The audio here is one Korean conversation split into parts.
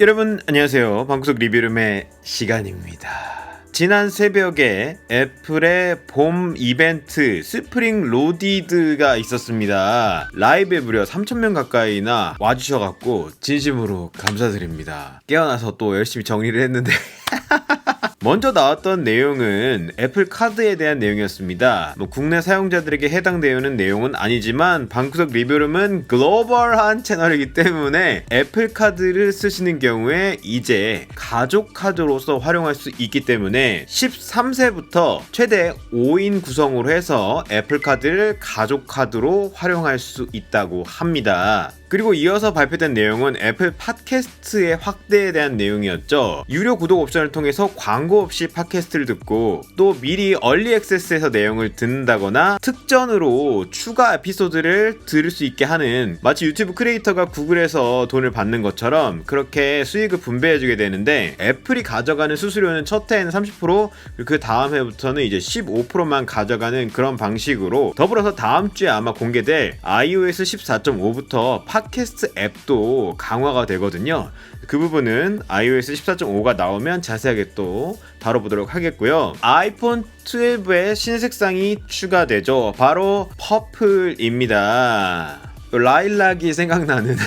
여러분 안녕하세요. 방구석 리뷰룸의 시간입니다. 지난 새벽에 애플의 봄 이벤트 스프링 로디드가 있었습니다. 라이브에 무려 3,000명 가까이나 와주셔갖고 진심으로 감사드립니다. 깨어나서 또 열심히 정리를 했는데 먼저 나왔던 내용은 애플 카드에 대한 내용이었습니다. 국내 사용자들에게 해당되는 내용은 아니지만 방구석 리뷰룸은 글로벌한 채널이기 때문에 애플 카드를 쓰시는 경우에 이제 가족 카드로서 활용할 수 있기 때문에 13세부터 최대 5인 구성으로 해서 애플 카드를 가족 카드로 활용할 수 있다고 합니다. 그리고 이어서 발표된 내용은 애플 팟캐스트의 확대에 대한 내용이었죠. 유료 구독 옵션을 통해서 광고 없이 팟캐스트를 듣고 또 미리 얼리 액세스에서 내용을 듣는다거나 특전으로 추가 에피소드를 들을 수 있게 하는, 마치 유튜브 크리에이터가 구글에서 돈을 받는 것처럼 그렇게 수익을 분배해주게 되는데, 애플이 가져가는 수수료는 첫 해에는 30%, 그 다음 해부터는 이제 15%만 가져가는 그런 방식으로, 더불어서 다음 주에 아마 공개될 iOS 14.5부터 팟캐스트 앱도 강화가 되거든요. 그 부분은 iOS 14.5가 나오면 자세하게 또 다뤄보도록 하겠고요. 아이폰 12의 신색상이 추가되죠. 바로 퍼플입니다. 라일락이 생각나는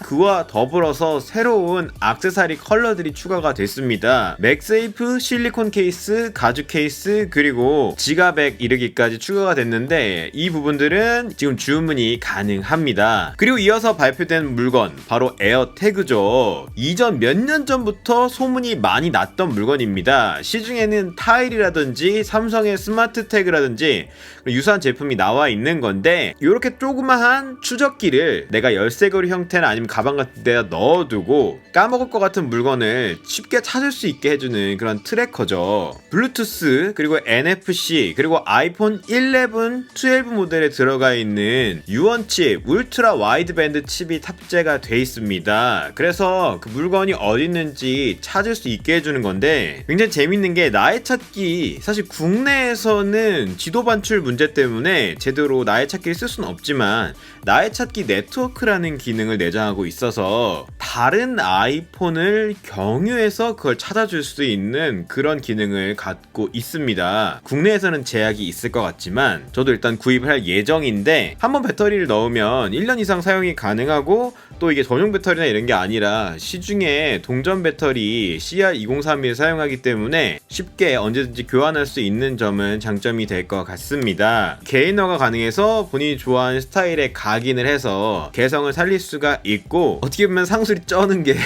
그와 더불어서 새로운 액세서리 컬러들이 추가가 됐습니다. 맥세이프, 실리콘 케이스, 가죽 케이스, 그리고 지가백 이르기까지 추가가 됐는데 이 부분들은 지금 주문이 가능합니다. 그리고 이어서 발표된 물건, 바로 에어태그죠. 이전 몇 년 전부터 소문이 많이 났던 물건입니다. 시중에는 타일이라든지 삼성의 스마트 태그라든지 유사한 제품이 나와 있는 건데, 이렇게 조그마한 추적기를 내가 열쇠고리 형태나 아니면 가방 같은 데다 넣어두고 까먹을 것 같은 물건을 쉽게 찾을 수 있게 해주는 그런 트래커죠. 블루투스, 그리고 NFC, 그리고 아이폰 11, 12 모델에 들어가 있는 U1 칩, 울트라 와이드밴드 칩이 탑재가 돼 있습니다. 그래서 그 물건이 어디 있는지 찾을 수 있게 해주는 건데, 굉장히 재밌는 게 나의 찾기, 사실 국내에서는 지도 반출 문제 때문에 제대로 나의 찾기를 쓸 수는 없지만 나의 찾기 네트워크라는 기능을 내장하고 있어서 다른 아이폰을 경유해서 그걸 찾아줄 수 있는 그런 기능을 갖고 있습니다. 국내에서는 제약이 있을 것 같지만 저도 일단 구입을 할 예정인데, 한번 배터리를 넣으면 1년 이상 사용이 가능하고, 또 이게 전용 배터리나 이런 게 아니라 시중에 동전 배터리 CR2031을 사용하기 때문에 쉽게 언제든지 교환할 수 있는 점은 장점이 될 것 같습니다. 개인화가 가능해서 본인이 좋아하는 스타일에 각인을 해서 개성을 살릴 수가 있고, 어떻게 보면 상술이 쩌는 게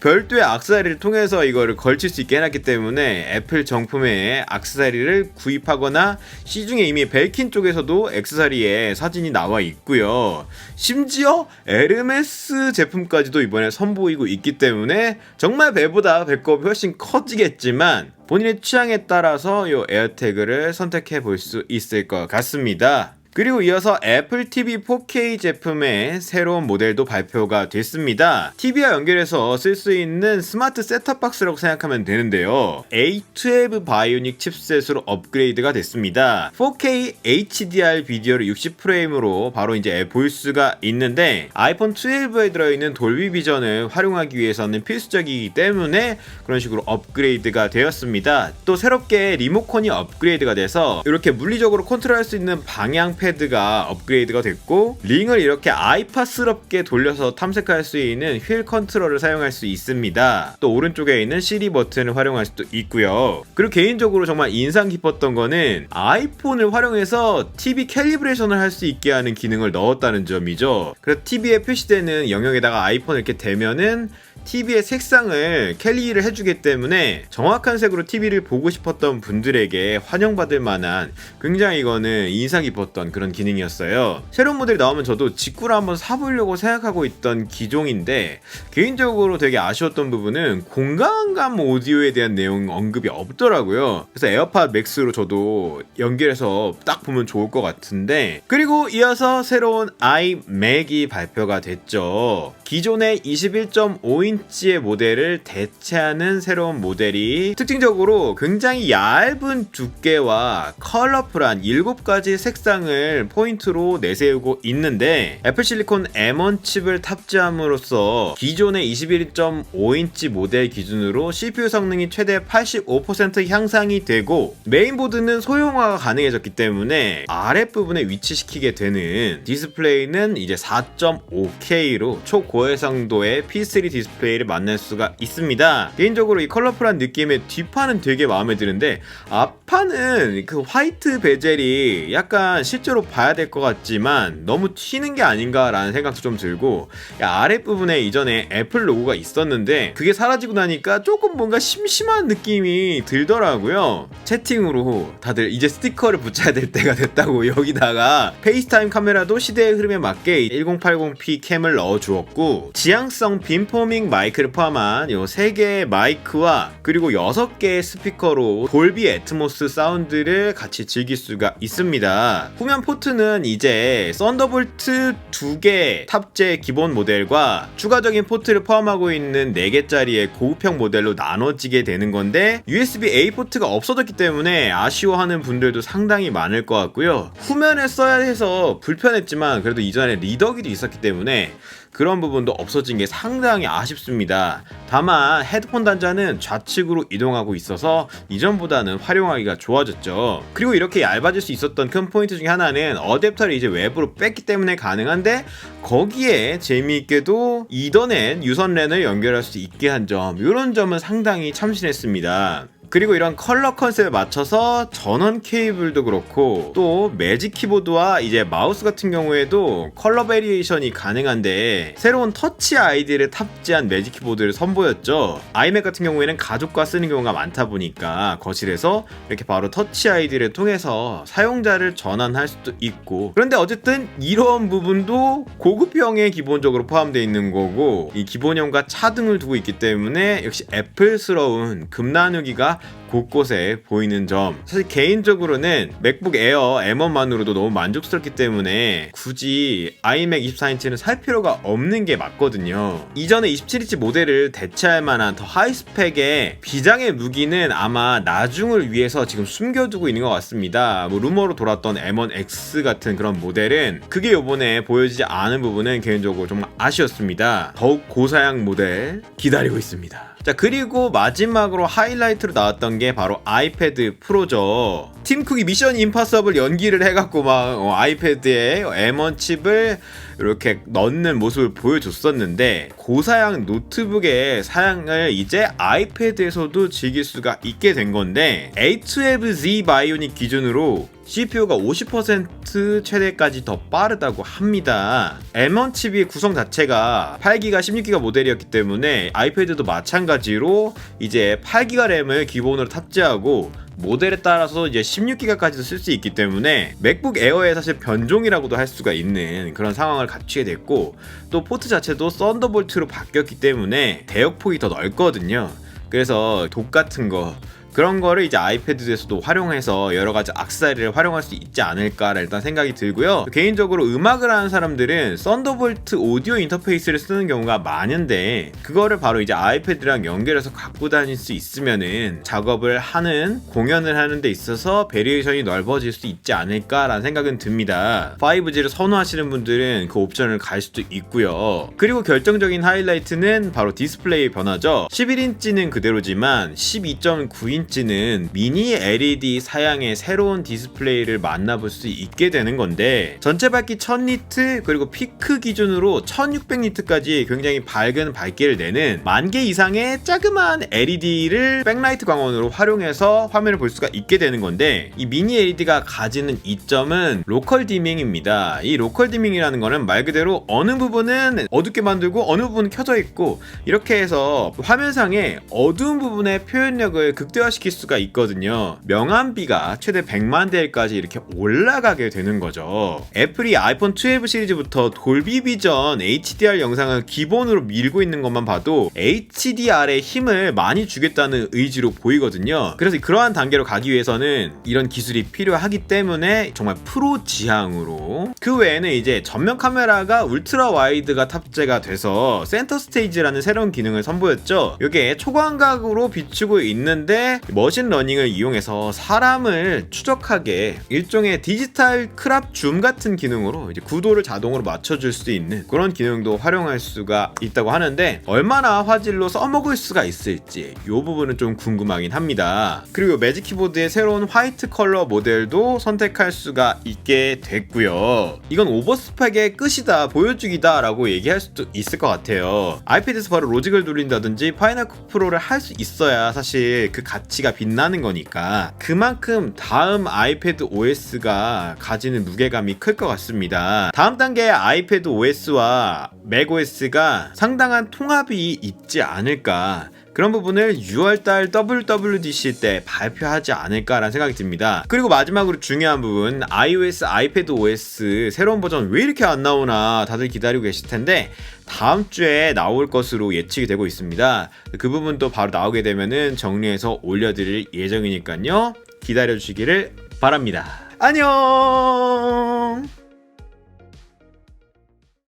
별도의 액세서리를 통해서 이거를 걸칠 수 있게 해놨기 때문에 애플 정품에 액세서리를 구입하거나, 시중에 이미 벨킨 쪽에서도 액세서리에 사진이 나와 있고요. 심지어 에르메스 제품까지도 이번에 선보이고 있기 때문에 정말 배보다 배꼽이 훨씬 커지겠지만 본인의 취향에 따라서 이 에어태그를 선택해 볼 수 있을 것 같습니다. 그리고 이어서 애플 TV 4K 제품의 새로운 모델도 발표가 됐습니다. TV와 연결해서 쓸 수 있는 스마트 셋탑박스라고 생각하면 되는데요. A12 바이오닉 칩셋으로 업그레이드가 됐습니다. 4K HDR 비디오를 60프레임으로 바로 이제 볼 수가 있는데, 아이폰 12에 들어있는 돌비 비전을 활용하기 위해서는 필수적이기 때문에 그런 식으로 업그레이드가 되었습니다. 또 새롭게 리모컨이 업그레이드가 돼서 이렇게 물리적으로 컨트롤할 수 있는 방향 패드가 업그레이드가 됐고, 링을 이렇게 아이팟스럽게 돌려서 탐색할 수 있는 휠 컨트롤을 사용할 수 있습니다. 또 오른쪽에 있는 시리 버튼을 활용할 수도 있고요. 그리고 개인적으로 정말 인상 깊었던 거는 아이폰을 활용해서 TV 캘리브레이션을 할 수 있게 하는 기능을 넣었다는 점이죠. 그래서 TV에 표시되는 영역에다가 아이폰을 이렇게 대면은 TV의 색상을 캘리를 해주기 때문에 정확한 색으로 TV를 보고 싶었던 분들에게 환영받을 만한, 굉장히 이거는 인상 깊었던 그런 기능이었어요. 새로운 모델이 나오면 저도 직구를 한번 사보려고 생각하고 있던 기종인데, 개인적으로 되게 아쉬웠던 부분은 공간감 오디오에 대한 내용 언급이 없더라고요. 그래서 에어팟 맥스로 저도 연결해서 딱 보면 좋을 것 같은데, 그리고 이어서 새로운 아이맥이 발표가 됐죠. 기존의 21.5인치 11인치의 모델을 대체하는 새로운 모델이 특징적으로 굉장히 얇은 두께와 컬러풀한 7가지 색상을 포인트로 내세우고 있는데 애플 실리콘 M1 칩을 탑재함으로써 기존의 21.5인치 모델 기준으로 CPU 성능이 최대 85% 향상이 되고 메인보드는 소형화가 가능해졌기 때문에 아랫부분에 위치시키게 되는 디스플레이는 이제 4.5K로 초고해상도의 P3 디스플레이를 만날 수가 있습니다. 개인적으로 이 컬러풀한 느낌의 뒷판은 되게 마음에 드는데 앞판은 그 화이트 베젤이 약간 실제로 봐야 될 것 같지만 너무 튀는 게 아닌가라는 생각도 좀 들고 아랫부분에 이전에 애플 로고가 있었는데 그게 사라지고 나니까 조금 뭔가 심심한 느낌이 들더라고요. 채팅으로 다들 이제 스티커를 붙여야 될 때가 됐다고 여기다가 페이스타임 카메라도 시대의 흐름에 맞게 1080p 캠을 넣어주었고 지향성 빔포밍 마이크를 포함한 요 3개의 마이크와 그리고 6개의 스피커로 돌비 애트모스 사운드를 같이 즐길 수가 있습니다. 후면 포트는 이제 썬더볼트 2개 탑재 기본 모델과 추가적인 포트를 포함하고 있는 4개짜리의 고급형 모델로 나눠지게 되는 건데 USB-A 포트가 없어졌기 때문에 아쉬워하는 분들도 상당히 많을 것 같고요. 후면에 써야 해서 불편했지만 그래도 이전에 리더기도 있었기 때문에 그런 부분도 없어진 게 상당히 아쉽습니다. 다만 헤드폰 단자는 좌측으로 이동하고 있어서 이전보다는 활용하기가 좋아졌죠. 그리고 이렇게 얇아질 수 있었던 큰 포인트 중에 하나는 어댑터를 이제 외부로 뺐기 때문에 가능한데 거기에 재미있게도 이더넷 유선 랜을 연결할 수 있게 한 점, 이런 점은 상당히 참신했습니다. 그리고 이런 컬러 컨셉에 맞춰서 전원 케이블도 그렇고 또 매직 키보드와 이제 마우스 같은 경우에도 컬러 베리에이션이 가능한데 새로운 터치 아이디를 탑재한 매직 키보드를 선보였죠. 아이맥 같은 경우에는 가족과 쓰는 경우가 많다 보니까 거실에서 이렇게 바로 터치 아이디를 통해서 사용자를 전환할 수도 있고, 그런데 어쨌든 이런 부분도 고급형에 기본적으로 포함되어 있는 거고 이 기본형과 차등을 두고 있기 때문에 역시 애플스러운 금 나누기가 곳곳에 보이는 점, 사실 개인적으로는 맥북 에어 M1만으로도 너무 만족스럽기 때문에 굳이 아이맥 24인치는 살 필요가 없는 게 맞거든요. 이전에 27인치 모델을 대체할 만한 더 하이 스펙의 비장의 무기는 아마 나중을 위해서 지금 숨겨두고 있는 것 같습니다. 뭐 루머로 돌았던 M1X 같은 그런 모델은 그게 요번에 보여지지 않은 부분은 개인적으로 정말 아쉬웠습니다. 더욱 고사양 모델 기다리고 있습니다. 자, 그리고 마지막으로 하이라이트로 나왔던 게 바로 아이패드 프로죠. 팀 쿡이 미션 임파서블 연기를 해갖고 막 아이패드에 M1 칩을 이렇게 넣는 모습을 보여줬었는데 고사양 노트북의 사양을 이제 아이패드에서도 즐길 수가 있게 된 건데 A12Z 바이오닉 기준으로 CPU가 50% 최대까지 더 빠르다고 합니다. M1 칩의 구성 자체가 8기가 16기가 모델이었기 때문에 아이패드도 마찬가지로 이제 8기가 램을 기본으로 탑재하고 모델에 따라서 이제 16기가까지도 쓸 수 있기 때문에 맥북 에어의 사실 변종이라고도 할 수가 있는 그런 상황을 갖추게 됐고, 또 포트 자체도 썬더볼트로 바뀌었기 때문에 대역폭이 더 넓거든요. 그래서 독 같은 거 그런 거를 이제 아이패드에서도 활용해서 여러 가지 액세서리를 활용할 수 있지 않을까라 일단 생각이 들고요. 개인적으로 음악을 하는 사람들은 썬더볼트 오디오 인터페이스를 쓰는 경우가 많은데 그거를 바로 이제 아이패드랑 연결해서 갖고 다닐 수 있으면은 작업을 하는, 공연을 하는 데 있어서 베리에이션이 넓어질 수 있지 않을까라는 생각은 듭니다. 5G를 선호하시는 분들은 그 옵션을 갈 수도 있고요. 그리고 결정적인 하이라이트는 바로 디스플레이 변화죠. 11인치는 그대로지만 12.9인치 는 미니 LED 사양의 새로운 디스플레이를 만나볼 수 있게 되는 건데 전체 밝기 1000니트 그리고 피크 기준으로 1600니트까지 굉장히 밝은 밝기를 내는 10,000개 이상의 자그마한 LED를 백라이트 광원으로 활용해서 화면을 볼 수가 있게 되는 건데 이 미니 LED가 가지는 이점은 로컬 디밍입니다. 이 로컬 디밍이라는 거는 말 그대로 어느 부분은 어둡게 만들고 어느 부분은 켜져 있고 이렇게 해서 화면상의 어두운 부분의 표현력을 극대화시키는 증가시킬 수가 있거든요. 명암비가 최대 100만 대까지 이렇게 올라가게 되는 거죠. 애플이 아이폰 12 시리즈부터 돌비 비전 HDR 영상을 기본으로 밀고 있는 것만 봐도 HDR에 힘을 많이 주겠다는 의지로 보이거든요. 그래서 그러한 단계로 가기 위해서는 이런 기술이 필요하기 때문에 정말 프로 지향으로, 그 외에는 이제 전면 카메라가 울트라 와이드가 탑재가 돼서 센터 스테이지라는 새로운 기능을 선보였죠. 이게 초광각으로 비추고 있는데 머신러닝을 이용해서 사람을 추적하게 일종의 디지털 크랍 줌 같은 기능으로 이제 구도를 자동으로 맞춰줄 수 있는 그런 기능도 활용할 수가 있다고 하는데, 얼마나 화질로 써먹을 수가 있을지 이 부분은 좀 궁금하긴 합니다. 그리고 매직 키보드의 새로운 화이트 컬러 모델도 선택할 수가 있게 됐고요. 이건 오버스펙의 끝이다, 보여주기다 라고 얘기할 수도 있을 것 같아요. 아이패드에서 바로 로직을 돌린다든지 파이널 컷 프로를 할 수 있어야 사실 그 가치가 빛나는 거니까, 그만큼 다음 아이패드 OS가 가지는 무게감이 클 것 같습니다. 다음 단계의 아이패드 OS와 맥OS가 상당한 통합이 있지 않을까, 그런 부분을 6월달 WWDC 때 발표하지 않을까라는 생각이 듭니다. 그리고 마지막으로 중요한 부분, iOS, 아이패드 OS 새로운 버전 왜 이렇게 안 나오나 다들 기다리고 계실 텐데 다음 주에 나올 것으로 예측이 되고 있습니다. 그 부분도 바로 나오게 되면은 정리해서 올려드릴 예정이니까요. 기다려주시기를 바랍니다. 안녕!